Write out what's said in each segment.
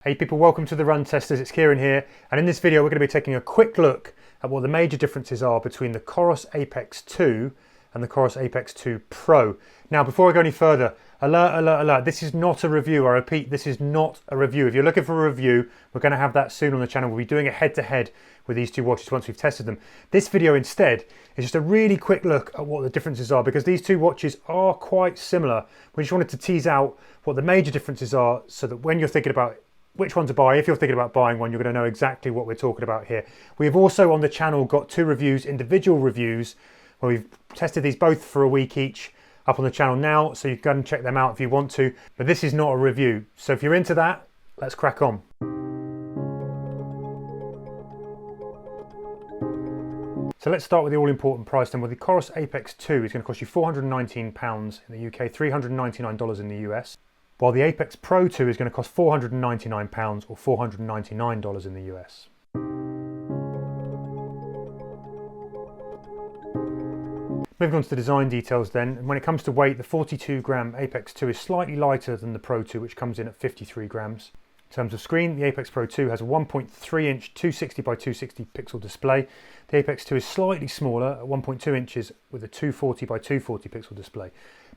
Hey people, welcome to the Run Testers. It's Kieran here, and in this video we're going to be taking a quick look at what the major differences are between the COROS Apex 2 and the COROS Apex 2 Pro. Now before I go any further, alert, this is not a review. I repeat, this is not a review. If you're looking for a review, we're going to have that soon on the channel. We'll be doing a head-to-head with these two watches once we've tested them. This video instead is just a really quick look at what the differences are, because these two watches are quite similar. We just wanted to tease out what the major differences are so that when you're thinking about which one to buy, if you're thinking about buying one, you're going to know exactly what we're talking about here. We've also on the channel got two reviews, individual reviews, where we've tested these both for a week each up on the channel now, so you can go and check them out if you want to. But this is not a review. So if you're into that, let's crack on. So let's start with the all-important price then. Well, the COROS Apex 2 is going to cost you £419 in the UK, $399 in the US. While the Apex Pro 2 is going to cost £499 or $499 in the US. Moving on to the design details then, and when it comes to weight, the 42-gram Apex 2 is slightly lighter than the Pro 2, which comes in at 53 grams. In terms of screen, the Apex Pro 2 has a 1.3-inch 260 by 260 pixel display. The Apex 2 is slightly smaller at 1.2 inches with a 240 by 240 pixel display.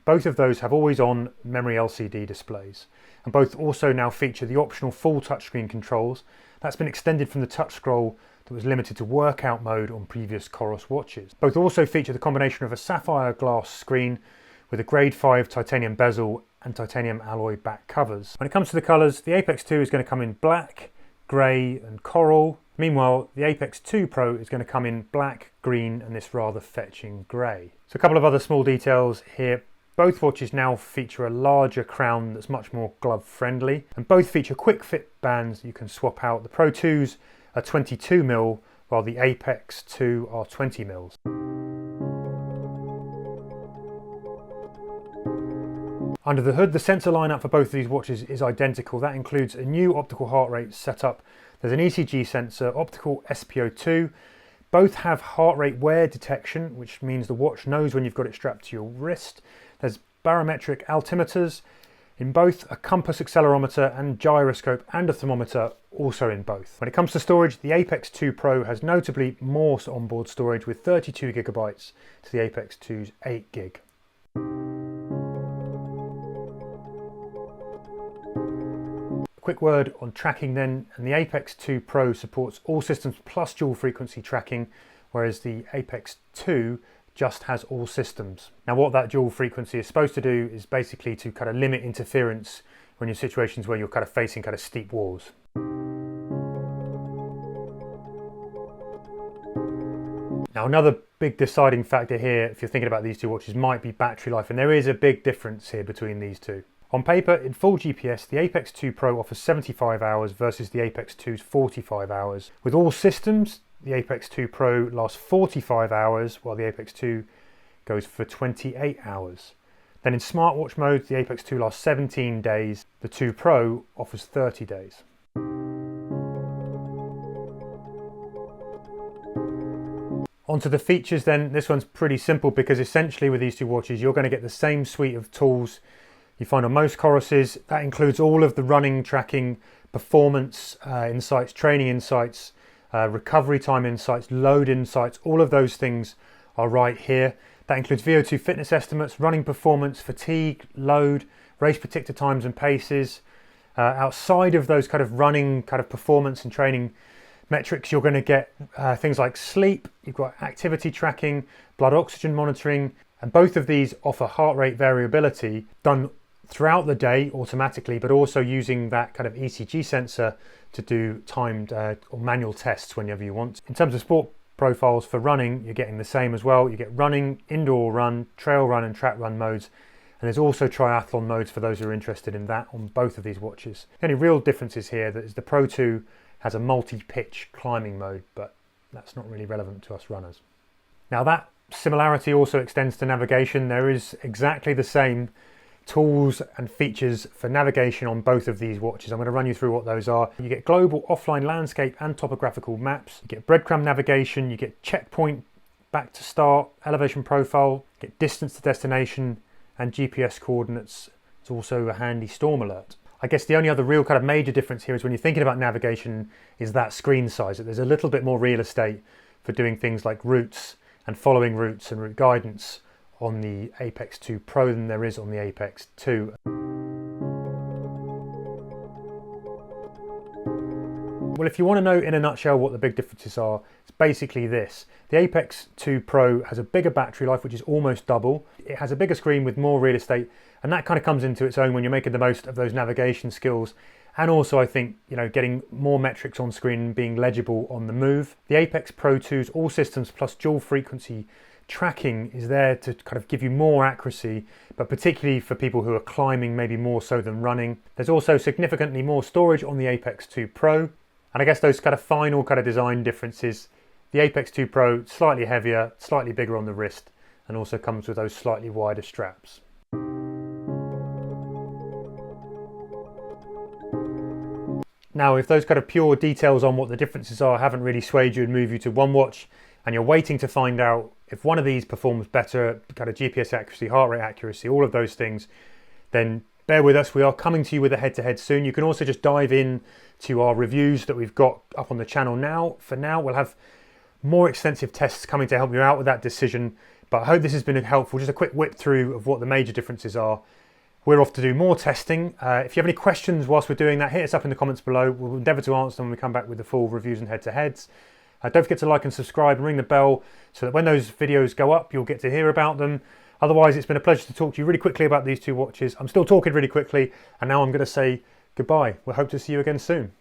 Both of those have always-on memory LCD displays, and both also now feature the optional full touchscreen controls. That's been extended from the touch scroll that was limited to workout mode on previous COROS watches. Both also feature the combination of a sapphire glass screen with a grade 5 titanium bezel and titanium alloy back covers. When it comes to the colours, the Apex 2 is going to come in black, grey and coral. Meanwhile, the Apex 2 Pro is going to come in black, green and this rather fetching grey. So a couple of other small details here. Both watches now feature a larger crown that's much more glove friendly, and both feature quick fit bands you can swap out. The Pro 2s are 22mm while the Apex 2 are 20mm. Under the hood, the sensor lineup for both of these watches is identical. That includes a new optical heart rate setup. There's an ECG sensor, optical SpO2. Both have heart rate wear detection, which means the watch knows when you've got it strapped to your wrist. There's barometric altimeters in both, a compass accelerometer and gyroscope, and a thermometer also in both. When it comes to storage, the Apex 2 Pro has notably more onboard storage with 32GB to the Apex 2's 8GB. Quick word on tracking then, and the Apex 2 Pro supports all systems plus dual frequency tracking, whereas the Apex 2 just has all systems. Now what that dual frequency is supposed to do is basically to kind of limit interference when you're in situations where you're kind of facing kind of steep walls. Now another big deciding factor here, if you're thinking about these two watches, might be battery life, and there is a big difference here between these two. On paper, in full GPS, the Apex 2 Pro offers 75 hours versus the Apex 2's 45 hours. With all systems, the Apex 2 Pro lasts 45 hours, while the Apex 2 goes for 28 hours. Then in smartwatch mode, the Apex 2 lasts 17 days. The 2 Pro offers 30 days. Onto the features then. This one's pretty simple, because essentially with these two watches, you're going to get the same suite of tools you find on most COROSes. That includes all of the running tracking, performance insights, training insights, recovery time insights, load insights. All of those things are right here. That includes VO2 fitness estimates, running performance, fatigue, load, race predictor times and paces. Outside of those kind of running kind of performance and training metrics, you're going to get things like sleep, you've got activity tracking, blood oxygen monitoring, and both of these offer heart rate variability done throughout the day automatically, but also using that kind of ECG sensor to do timed or manual tests whenever you want. In terms of sport profiles for running, you're getting the same as well. You get running, indoor run, trail run and track run modes, and there's also triathlon modes for those who are interested in that on both of these watches. The only real difference is here that is the Pro 2 has a multi-pitch climbing mode, but that's not really relevant to us runners. Now that similarity also extends to navigation. There is exactly the same tools and features for navigation on both of these watches. I'm going to run you through what those are. You get global offline landscape and topographical maps. You get breadcrumb navigation. You get checkpoint, back to start, elevation profile, get distance to destination and GPS coordinates. It's also a handy storm alert. I guess the only other real kind of major difference here is when you're thinking about navigation is that screen size. That there's a little bit more real estate for doing things like routes and following routes and route guidance on the Apex 2 Pro than there is on the Apex 2. Well, if you want to know in a nutshell what the big differences are, it's basically this. The Apex 2 Pro has a bigger battery life, which is almost double. It has a bigger screen with more real estate, and that kind of comes into its own when you're making the most of those navigation skills. And also, I think, getting more metrics on screen and being legible on the move. The Apex Pro 2's all systems plus dual frequency tracking is there to kind of give you more accuracy, but particularly for people who are climbing, maybe more so than running. There's also significantly more storage on the Apex 2 Pro. And I guess those kind of final kind of design differences, the Apex 2 Pro slightly heavier, slightly bigger on the wrist, and also comes with those slightly wider straps. Now, if those kind of pure details on what the differences are haven't really swayed you and moved you to one watch, and you're waiting to find out if one of these performs better, kind of GPS accuracy, heart rate accuracy, all of those things, then bear with us. We are coming to you with a head-to-head soon. You can also just dive in to our reviews that we've got up on the channel now. For now, we'll have more extensive tests coming to help you out with that decision. But I hope this has been helpful. Just a quick whip through of what the major differences are. We're off to do more testing. If you have any questions whilst we're doing that, hit us up in the comments below. We'll endeavour to answer them when we come back with the full reviews and head-to-heads. Don't forget to like and subscribe and ring the bell so that when those videos go up, you'll get to hear about them. Otherwise, it's been a pleasure to talk to you really quickly about these two watches. I'm still talking really quickly, and now I'm going to say goodbye. We'll hope to see you again soon.